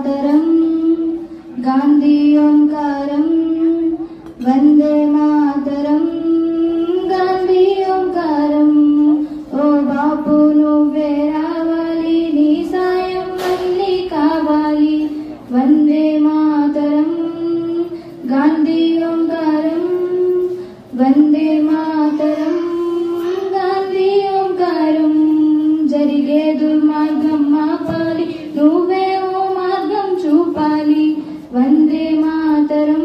మాతరం గాంధీ ఓంకారం వందే మాతరం గాంధీ ఓంకారం ఓ బాపు నువ్వే రావాలి నీ సాయం మళ్ళీ కావాలి వందే మాతరం గాంధీ ఓంకారం వందే మాతరం గాంధీ ఓంకారం జరిగే దుర్మార్గం ఆపాలి నువ్వే ఓ మార్గం చూపాలి వందే మాతరం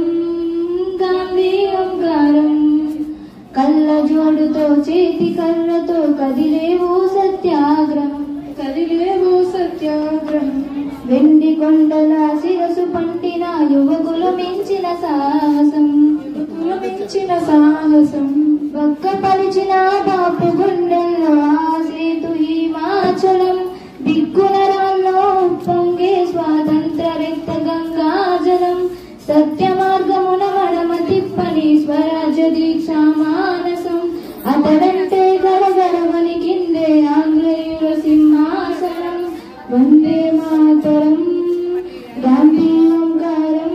గాంధీ ఓంకారం కళ్ళ జోడుతో చేతి కర్రతో కదిలేవో సత్యాగ్రహం వెండి కొండల శిరసు పంటిన యువకులు మించిన సాహసం ఒక్కపరిచిన బాపు గుండెల్లో ఆసేతు హిమాచలం దిక్కునరాల్లో పొంగే స్వాతంత్ర రక్త గంగాజలం సత్య మార్గమున మడమ తిప్పని స్వరాజ్య దీక్షా మానసం అతడంటే గరగరమని కిందే ఆంగ్లేయుల సింహాసనం వందే మాతరం గాంధీ ఓంకారం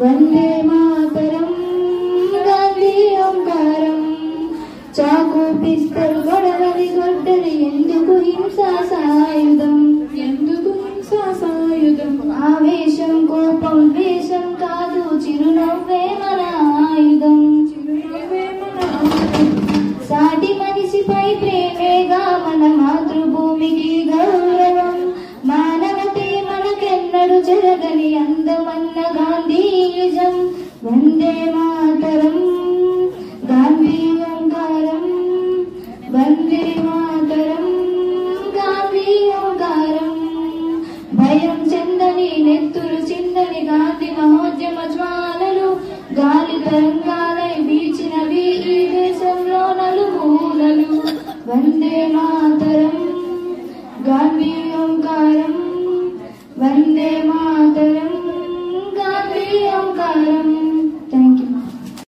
వందే మాతరం గాంధీ ఓంకారం చాకు పిస్తల్ గొడవలి గొడ్డలి ఎందుకు హింసా సాయుధం ఆవేశం కోపం ద్వేషం కాదు చిరునవ్వే మన ఆయుధం సాటి మనిషిపై ప్రేమేగా మన మాతృభూమికి గౌరవం మానవతే మనకెన్నడు జరగని అందమన్న గాంధీయుజం వందే మాతరం గాంధీ ఓంకారం వందే మాతరం గాంధీ ఓంకారం భయం చెందని నెత్తురు చిందని గాంధీ మహోద్యమ జ్వాలలు గాలి తరంగాలై వీచినవి ఈ దేశంలో నలుమూలలు వందే మాతరం గాంధీ ఓంకారం